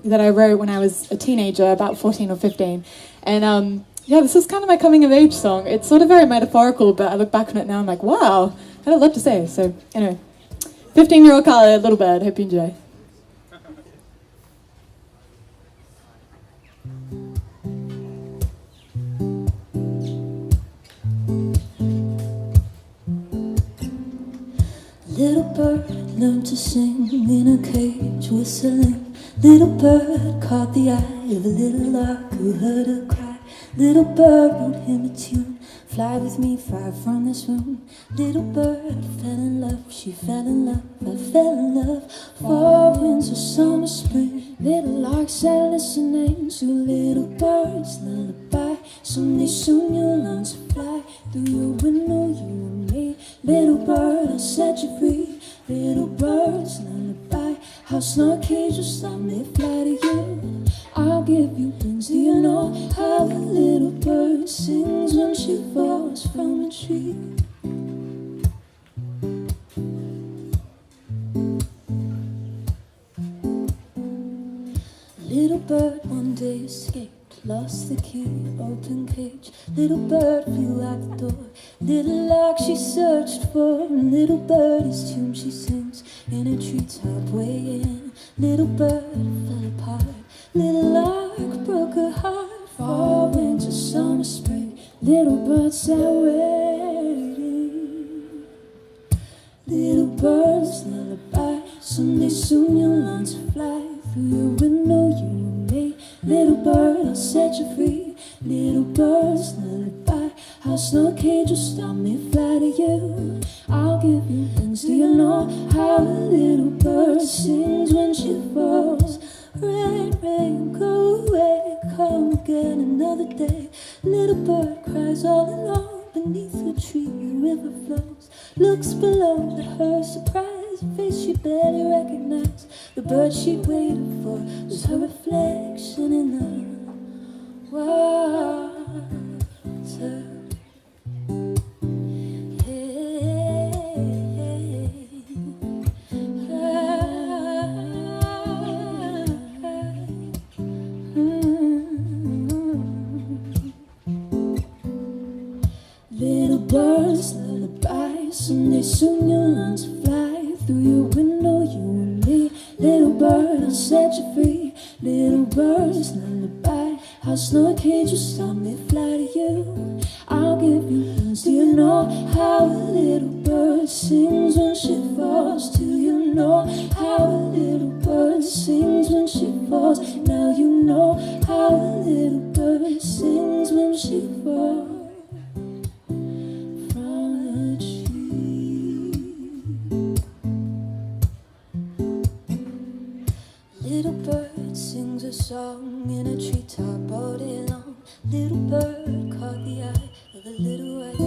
that I wrote when I was a teenager, about 14 or 15. And yeah, this is kind of my coming of age song. It's sort of very metaphorical, but I look back on it now and I'm like, wow, I had a lot to say. So anyway, 15-year-old Carla, Little Bird, hope you enjoy. Little bird learned to sing in a cage whistling. Little bird caught the eye of a little lark who heard her cry. Little bird wrote him a tune, fly with me far from this room. Little bird fell in love, she fell in love, I fell in love. Fall, winter, summer, spring. Little lark sat listening to little bird's lullaby. Someday soon you'll learn to fly through your window, you and me. Little bird, I'll set you free. Little bird's lullaby. House nor cage will stop me fly to you. I'll give you wings. Do you know how a little bird sings when she falls from a tree? Little bird one day escaped, lost the key, open cage. Little bird flew out the door. Little lark she searched for. Little bird is tune she sings in a treetop way in. Little bird fell apart. Little lark broke her heart. Fall, winter, summer, spring. Little bird sat waiting. Little bird's lullaby. Someday soon you'll learn to fly through your window, you and me. Little bird, I'll set you free. Little bird's lullaby. House nor cage will stop me fly to you. I'll give you wings. Do you know how a little bird sings when she falls? Rain, rain, go away, come again another day. Little bird cries all alone beneath a tree. A river flows, looks below to her surprise. A face she barely recognized. The bird she waited for was her reflection in the water. Little bird's lullaby. Someday soon you'll learn to fly through your window, you and me. Little bird, I'll set you free. Little bird's lullaby. House nor cage will stop me fly to you. I'll give you wings. Do you know how a little bird sings when she falls? Do you know how a little bird sings when she falls? Now you know how a little bird sings when she falls. Little bird sings a song in a treetop all day long. Little bird caught the eye of a little white